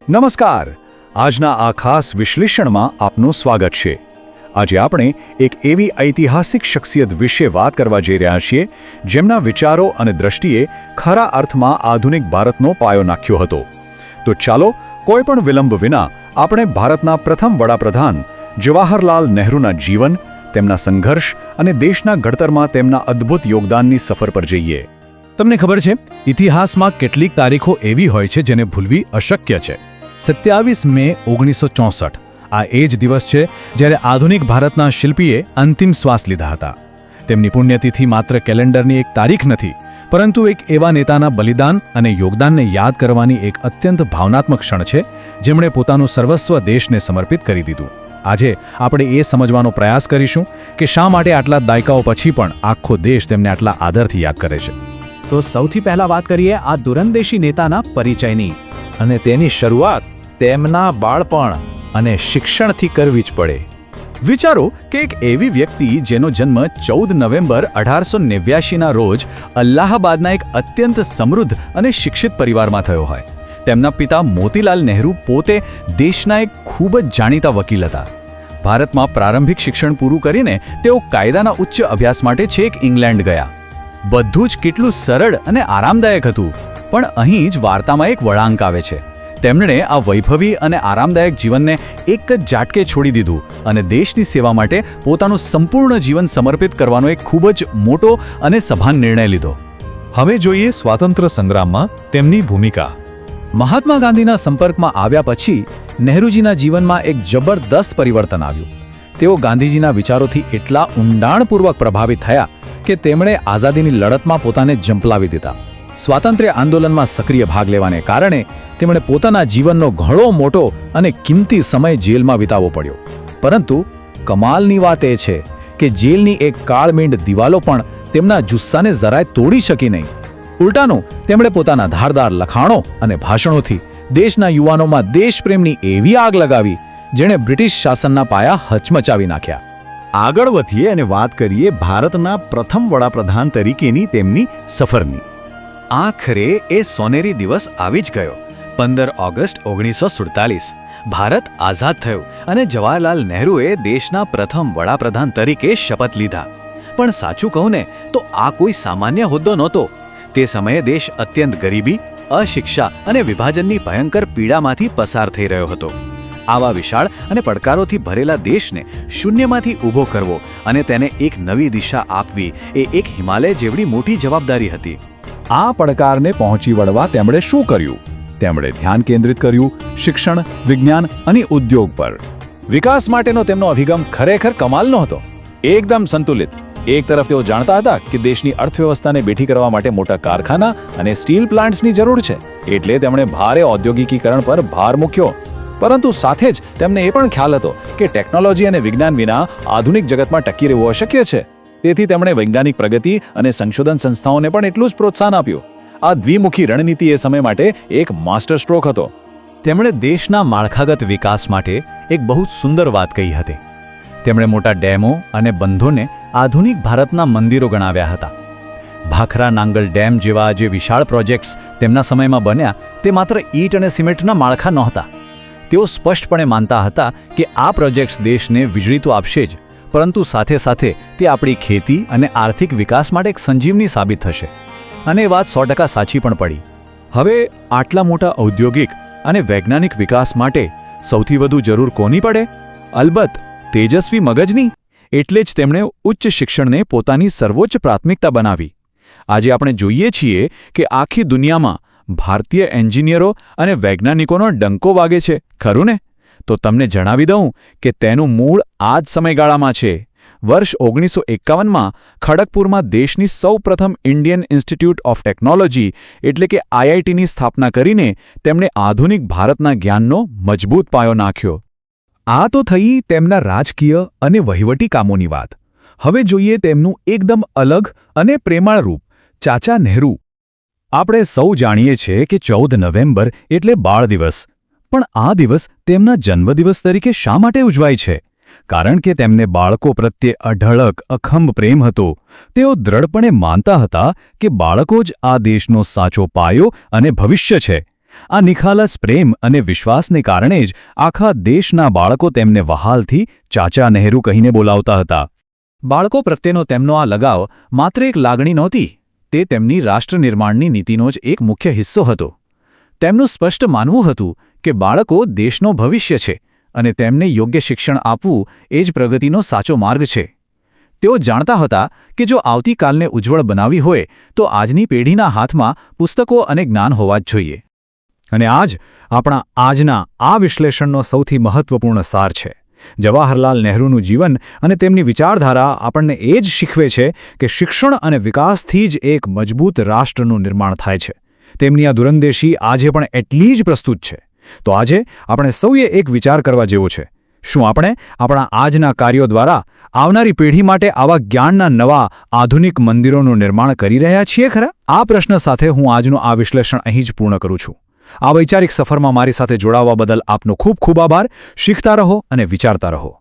નમસ્કાર. આજના આ ખાસ વિશ્લેષણમાં આપનું સ્વાગત છે. આજે આપણે એક એવી ઐતિહાસિક શખ્સિયત વિશે વાત કરવા જઈ રહ્યા છીએ જેમના વિચારો અને દ્રષ્ટિએ ખરા અર્થમાં આધુનિક ભારતનો પાયો નાખ્યો હતો. તો ચાલો કોઈ પણ વિલંબ વિના આપણે ભારતના પ્રથમ વડાપ્રધાન જવાહરલાલ નહેરુના જીવન, તેમના સંઘર્ષ અને દેશના ઘડતરમાં તેમના અદ્ભુત યોગદાનની સફર પર જઈએ. તમને ખબર છે, ઇતિહાસમાં કેટલીક તારીખો એવી હોય છે જેને ભૂલવી અશક્ય છે. 27 મે 1964 આ એ જ દિવસ છે જ્યારે આધુનિક ભારતના શિલ્પીએ અંતિમ શ્વાસ લીધા હતા. તેમની પુણ્યતિથિ માત્ર કેલેન્ડરની એક તારીખ નથી, પરંતુ એક એવા નેતાના બલિદાન અને યોગદાનને યાદ કરવાની એક અત્યંત ભાવનાત્મક ક્ષણ છે જેમણે પોતાનું સર્વસ્વ દેશને સમર્પિત કરી દીધું. આજે આપણે એ સમજવાનો પ્રયાસ કરીશું કે શા માટે આટલા દાયકાઓ પછી પણ આખો દેશ તેમને આટલા આદરથી યાદ કરે છે. તો સૌથી પહેલા વાત કરીએ આ દૂરંદેશી નેતાના પરિચયની. અને તેની શરૂઆત તેમના બાળપણ અને શિક્ષણથી કરવી જ પડે. વિચારો કે એક એવી વ્યક્તિ જેનો જન્મ 14 નવેમ્બર 1889ના રોજ અલ્હાબાદના એક અત્યંત સમૃદ્ધ અને શિક્ષિત પરિવારમાં થયો હોય. તેમના પિતા મોતીલાલ નહેરુ પોતે દેશના એક ખૂબ જ જાણીતા વકીલ હતા. ભારતમાં પ્રારંભિક શિક્ષણ પૂરું કરીને તેઓ કાયદાના ઉચ્ચ અભ્યાસ માટે છેક ઇંગ્લેન્ડ ગયા. બધું જ કેટલું સરળ અને આરામદાયક હતું. પણ અહીં જ વાર્તામાં એક વળાંક આવે છે. તેમણે આ વૈભવી અને આરામદાયક જીવનને એક જ ઝાટકે છોડી દીધું અને દેશની સેવા માટે પોતાનું સંપૂર્ણ જીવન સમર્પિત કરવાનો એક ખૂબ જ મોટો અને સભાન નિર્ણય લીધો. હવે જોઈએ સ્વાતંત્ર્ય સંગ્રામમાં તેમની ભૂમિકા. મહાત્મા ગાંધીના સંપર્કમાં આવ્યા પછી નહેરુજીના જીવનમાં એક જબરદસ્ત પરિવર્તન આવ્યું. તેઓ ગાંધીજીના વિચારોથી એટલા ઊંડાણપૂર્વક પ્રભાવિત થયા કે તેમણે આઝાદીની લડતમાં પોતાને ઝંપલાવી દીધા. સ્વાતંત્ર્ય આંદોલનમાં સક્રિય ભાગ લેવાને કારણે તેમણે પોતાના જીવનનો ઘણો મોટો અને કિંમતી સમય જેલમાં વિતાવવો પડ્યો. પરંતુ કમાલની વાત એ છે કે જેલની એક કાળમીંડ દિવાલો પણ તેમના જુસ્સાને જરાય તોડી શકી નહીં. ઉલટાનું તેમણે પોતાના ધારદાર લખાણો અને ભાષણોથી દેશના યુવાનોમાં દેશપ્રેમની એવી આગ લગાવી જેણે બ્રિટિશ શાસનના પાયા હચમચાવી નાખ્યા. આગળ વધીએ અને વાત કરીએ ભારતના પ્રથમ વડાપ્રધાન તરીકેની તેમની સફરની. આખરે એ સોનેરી દિવસ આવી જ ગયો. 15 ઓગસ્ટ 1947 ભારત આઝાદ થયું અને જવાહરલાલ નહેરુએ દેશના પ્રથમ વડાપ્રધાન તરીકે શપથ લીધા. પણ સાચું કહું ને તો આ કોઈ સામાન્ય હોદ્દો નહોતો. તે સમયે દેશ અત્યંત ગરીબી, અશિક્ષા અને વિભાજનની ભયંકર પીડામાંથી પસાર થઈ રહ્યો હતો. આવા વિશાળ અને પડકારોથી ભરેલા દેશને શૂન્યમાંથી ઊભો કરવો અને તેને એક નવી દિશા આપવી એ એક હિમાલય જેવડી મોટી જવાબદારી હતી. આ પડકારને પહોંચી વળવા તેમણે શું કર્યું? તેમણે ધ્યાન કેન્દ્રિત કર્યું શિક્ષણ, વિજ્ઞાન અને ઉદ્યોગ પર. વિકાસ માટેનો તેમનો અભિગમ ખરેખર કમાલનો હતો. એકદમ સંતુલિત. એક તરફ તેઓ જાણતા હતા કે દેશની અર્થવ્યવસ્થાને બેઠી કરવા માટે મોટા કારખાના અને સ્ટીલ પ્લાન્ટ્સની જરૂર છે, એટલે તેમણે ભારે ઔદ્યોગિકીકરણ પર ભાર મૂક્યો. પરંતુ સાથે જ તેમને એ પણ ખ્યાલ હતો કે ટેકનોલોજી અને વિજ્ઞાન વિના આધુનિક જગતમાં ટકી રહેવું અશક્ય છે. તેથી તેમણે વૈજ્ઞાનિક પ્રગતિ અને સંશોધન સંસ્થાઓને પણ એટલું જ પ્રોત્સાહન આપ્યું. આ દ્વિમુખી રણનીતિ એ સમય માટે એક માસ્ટર સ્ટ્રોક હતો. તેમણે દેશના માળખાગત વિકાસ માટે એક બહુ સુંદર વાત કહી હતી. તેમણે મોટા ડેમો અને બંધોને આધુનિક ભારતના મંદિરો ગણાવ્યા હતા. ભાખરા નાંગલ ડેમ જેવા જે વિશાળ પ્રોજેક્ટ્સ તેમના સમયમાં બન્યા તે માત્ર ઈંટ અને સિમેન્ટના માળખા નહોતા. તેઓ સ્પષ્ટપણે માનતા હતા કે આ પ્રોજેક્ટ્સ દેશને વીજળી તો આપશે જ, પરંતુ સાથે સાથે તે આપણી ખેતી અને આર્થિક વિકાસ માટે એક સંજીવની સાબિત થશે. અને એ વાત 100% સાચી પણ પડી. હવે આટલા મોટા ઔદ્યોગિક અને વૈજ્ઞાનિક વિકાસ માટે સૌથી વધુ જરૂર કોની પડે? અલબત્ત તેજસ્વી મગજની. એટલે જ તેમણે ઉચ્ચ શિક્ષણને પોતાની સર્વોચ્ચ પ્રાથમિકતા બનાવી. આજે આપણે જોઈએ છીએ કે આખી દુનિયામાં ભારતીય એન્જિનિયરો અને વૈજ્ઞાનિકોનો ડંકો વાગે છે, ખરું ને? તો તમને જણાવી દઉં કે તેનું મૂળ આ જ સમયગાળામાં છે. વર્ષ 1951માં ખડગપુરમાં દેશની સૌપ્રથમ ઇન્ડિયન ઇન્સ્ટિટ્યૂટ ઓફ ટેકનોલોજી એટલે કે IITની સ્થાપના કરીને તેમણે આધુનિક ભારતના જ્ઞાનનો મજબૂત પાયો નાખ્યો. આ તો થઈ તેમના રાજકીય અને વહીવટી કામોની વાત. હવે જોઈએ તેમનું એકદમ અલગ અને પ્રેમાળ રૂપ, ચાચા નહેરુ. આપણે સૌ જાણીએ છીએ કે 14 નવેમ્બર એટલે બાળ દિવસ. પણ આ દિવસ તેમના જન્મદિવસ તરીકે શા માટે ઉજવાય છે? કારણ કે તેમને બાળકો પ્રત્યે અઢળક અખંબ પ્રેમ હતો. તેઓ દ્રઢપણે માનતા હતા કે બાળકો જ આ દેશનો સાચો પાયો અને ભવિષ્ય છે. આ નિખાલસ પ્રેમ અને વિશ્વાસને કારણે જ આખા દેશના બાળકો તેમને વહાલથી ચાચા નહેરુ કહીને બોલાવતા હતા. બાળકો પ્રત્યેનો તેમનો આ લગાવ માત્ર એક લાગણી નહોતી, તે તેમની રાષ્ટ્ર નિર્માણની નીતિનો જ એક મુખ્ય હિસ્સો હતો. તેમનું સ્પષ્ટ માનવું હતું કે બાળકો દેશનો ભવિષ્ય છે અને તેમને યોગ્ય શિક્ષણ આપવું એ જ પ્રગતિનો સાચો માર્ગ છે. તેઓ જાણતા હતા કે જો આવતીકાલને ઉજ્જવળ બનાવવી હોય તો આજની પેઢીના હાથમાં પુસ્તકો અને જ્ઞાન હોવા જ જોઈએ. અને આજ આપણા આજના આ વિશ્લેષણનો સૌથી મહત્વપૂર્ણ સાર છે. જવાહરલાલ નહેરુનું જીવન અને તેમની વિચારધારા આપણને એ જ શીખવે છે કે શિક્ષણ અને વિકાસથી જ એક મજબૂત રાષ્ટ્રનું નિર્માણ થાય છે. તેમની આ દૂરંદેશી આજે પણ એટલી જ પ્રસ્તુત છે. તો આજે આપણે સૌએ એક વિચાર કરવા જેવો છે. શું આપણે આપણા આજના કાર્યો દ્વારા આવનારી પેઢી માટે આવા જ્ઞાનના નવા આધુનિક મંદિરોનું નિર્માણ કરી રહ્યા છીએ ખરા? આ પ્રશ્ન સાથે હું આજનું આ વિશ્લેષણ અહીં જ પૂર્ણ કરું છું. આ વૈચારિક સફરમાં મારી સાથે જોડાવા બદલ આપનો ખૂબ ખૂબ આભાર. શીખતા રહો અને વિચારતા રહો.